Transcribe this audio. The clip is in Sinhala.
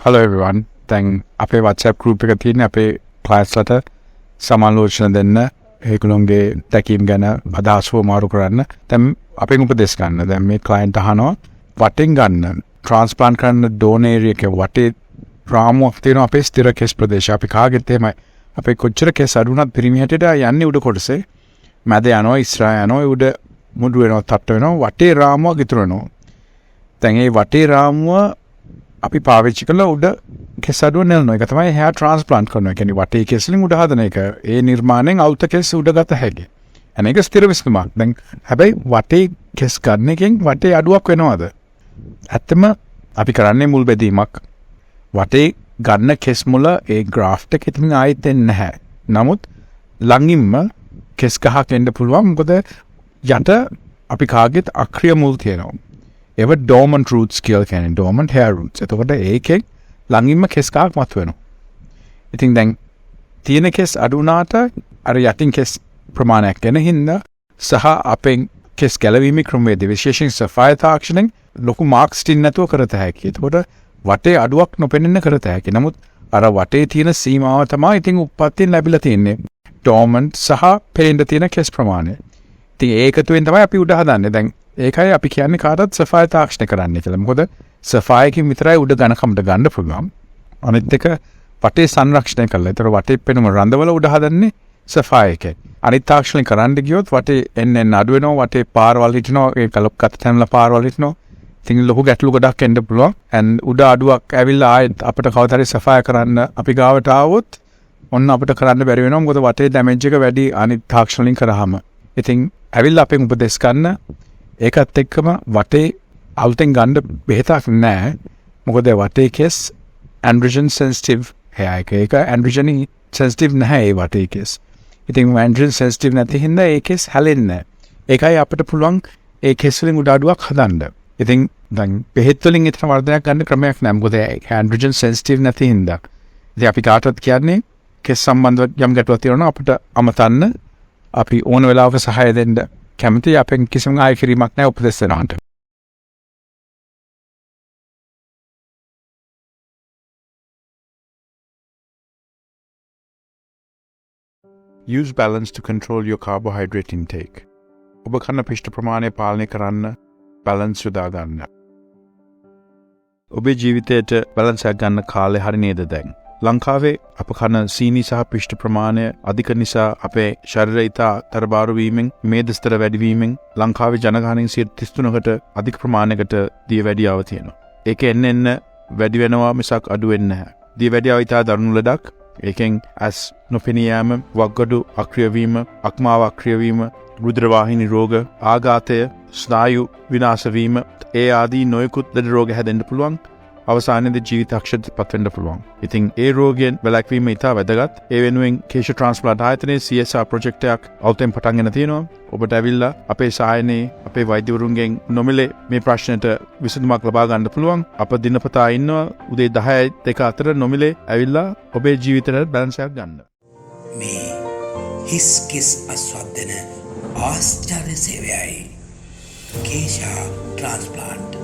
Hello everyone. දැන් අපේ WhatsApp group එක තියෙන අපේ clients ලට සමාලෝචන දෙන්න ඒගොල්ලෝගේ දැකීම් ගැන අදහස් වමාරු කරන්න. දැන් අපෙන් උපදෙස් ගන්න. දැන් මේ client අහනවා වටෙන් ගන්න transplant කරන්න donor area එක වටේ රාමුවක් තියෙනවා අපේ ස්ථිර කෙස් ප්‍රදේශය. අපි කාගෙත් එහෙමයි. අපේ කොච්චර කෙස් අඩු වුණත් පිරිමි හැටට යන්නේ උඩ කොටසේ. මැද යනවා ඉස්සරහ යනවා උඩ මුඩු වෙනවා තට්ට වෙනවා වටේ රාමුවක් ඉතුරු වෙනවා. දැන් මේ වටේ රාමුව අපි පාවිච්චි කරලා උඩ කෙස් අඩුව නෙලනවා. ඒක තමයි hair transplant කරනවා. කියන්නේ වටේ කෙස් වලින් උඩ හදන එක. ඒ නිර්මාණයෙන් අවුත කෙස් උඩ ගත හැකියි. අනේක ස්ථිර විසඳුමක්. දැන් හැබැයි වටේ කෙස් ගන්න එකෙන් වටේ අඩුවක් වෙනවද? ඇත්තම අපි කරන්නේ මුල් බෙදීමක්. වටේ ගන්න කෙස් මුල ඒ graft එක ඉතින් ආයෙත් දෙන්නේ නැහැ. නමුත් ළඟින්ම කෙස් ගහක් එන්න පුළුවන්. මොකද යට අපි කාගෙත් අක්‍රිය මුල් තියෙනවා. ඒව dormant roots කියලා කියන්නේ dormant hair roots. එතකොට ඒකෙන් ළඟින්ම කෙස් ගහක් මතුවෙනවා. ඉතින් දැන් තියෙන කෙස් අඩු වුණාට අර යටින් කෙස් ප්‍රමාණයක් වෙන හින්දා සහ අපෙන් කෙස් ගැලවීමේ ක්‍රමවේද විශේෂයෙන් සෆාය තාක්ෂණයෙන් ලොකු මාක්ස් ටින් නැතුව කරත හැකියි. එතකොට වටේ අඩුවක් නොපෙනෙන්න කරත හැකියි. නමුත් අර වටේ තියෙන සීමාව තමයි ඉතින් උප්පත්තියෙන් ලැබිලා තියෙන්නේ. dormant සහ පේන්න තියෙන කෙස් ප්‍රමාණය. ඉතින් ඒකතුවෙන් තමයි අපි උඩ හදන්නේ. දැන් ඒකයි අපි කියන්නේ කාටත් සෆාය තාක්ෂණය කරන්න කියලා. මොකද සෆායකින් විතරයි උඩ ඝනකමට ගන්න පුළුවන්. අනිත් එක වටේ සංරක්ෂණය කරලා. ඒතර වටේ පෙනුම රඳවල උඩ හදන්නේ සෆායකේ. අනිත් තාක්ෂණය කරන්න ගියොත් වටේ එන්න අඩු වෙනවා. වටේ පාරවල් හිටිනවා. ඒ කලොක්කත් තැන්වල පාරවල් හිටිනවා. ඉතින් ලොකු ගැටලු ගොඩක් එන්න පුළුවන්. and උඩ අඩුවක් ඇවිල්ලා ආයෙත් අපිට කවදාරි සෆාය කරන්න අපි ගාවට ආවොත් ඔන්න අපිට කරන්න බැරි වෙනවා. මොකද වටේ ඩැමේජ් එක වැඩි අනිත් තාක්ෂණ වලින් කරාම. ඉතින් ඇවිල්ලා අපෙන් උපදෙස් ගන්න. ඒකත් එක්කම වටේ අලුතෙන් ගන්න බෙහෙතක් නැහැ. මොකද වටේ කෙස් androgen sensitive hair එක. ඒක androgen sensitive නැහැ ඒ වටේ කෙස්. ඉතින් androgen sensitive නැති හින්දා ඒ කෙස් හැලෙන්නේ නැහැ. ඒකයි අපිට පුළුවන් ඒ කෙස් වලින් උඩ අඩුවක් හදන්න. ඉතින් දැන් බෙහෙත් වලින් ඊට වර්ධනයක් ගන්න ක්‍රමයක් නැහැ. මොකද androgen sensitive නැති හින්දා. ඉතින් අපි කාටවත් කියන්නේ කෙස් සම්බන්ධව යම් ගැටලුවක් තියෙනවා අපිට අමතන්න. අපි ඕන වෙලාවක සහාය දෙන්න කැමති. අපෙන් කිසිම ආය කිරීමක් නැහැ උපදෙස් දෙනවට. Use balance to control your carbohydrate intake. ඔබ කන පිෂ්ඨ ප්‍රමාණය පාලනය කරන්න balance යොදා ගන්න. ඔබේ ජීවිතයට balance එකක් ගන්න කාලේ හරි නේද දැන්? ලංකාවේ අප කන සීනි සහ පිෂ්ඨ ප්‍රමාණය අධික නිසා අපේ ශරීරය ඉතා තරබාරු වීමෙන් මේදස්තර වැඩි වීමෙන් ලංකාවේ ජනගහනයෙන් 33කට අධික ප්‍රමාණයකට දියවැඩියාව තියෙනවා. ඒක එන්න වැඩි වෙනවා මිසක් අඩු වෙන්නේ නැහැ. දියවැඩියාව ඉතා දරුණු ලෙඩක්. ඒකෙන් ඇස් නොපෙනී යාම, වක්ගඩු අක්‍රිය වීම, අක්මාව අක්‍රිය වීම, රුධිර වාහිනී රෝග, ආඝාතය, ස්නායු විනාශ වීම, ඒ ආදී නොයෙකුත් ලෙඩ රෝග හැදෙන්න පුළුවන්. අවසානයේදී ජීවිතක්ෂයට පත් වෙන්න පුළුවන්. ඉතින් ඒ රෝගයෙන් වැළැක්වීම ඉතා වැදගත්. ඒ වෙනුවෙන් keshatransplant ආයතනයේ CSR ප්‍රොජෙක්ට් එකක් අවුතෙන් පටන් ගෙන තියෙනවා. ඔබට ඇවිල්ලා අපේ සහායනේ අපේ වෛද්‍යවරුන්ගෙන් නොමිලේ මේ ප්‍රශ්නෙට විසඳුමක් ලබා ගන්න පුළුවන්. අප දිනපතා ඉන්නවා උදේ 10යි 2 අතර නොමිලේ ඇවිල්ලා ඔබේ ජීවිතයට බැලන්ස් එකක් ගන්න. මේ හිස් කිස් අස්වද්දන ආශ්චර්ය සේවයයි kesha transplant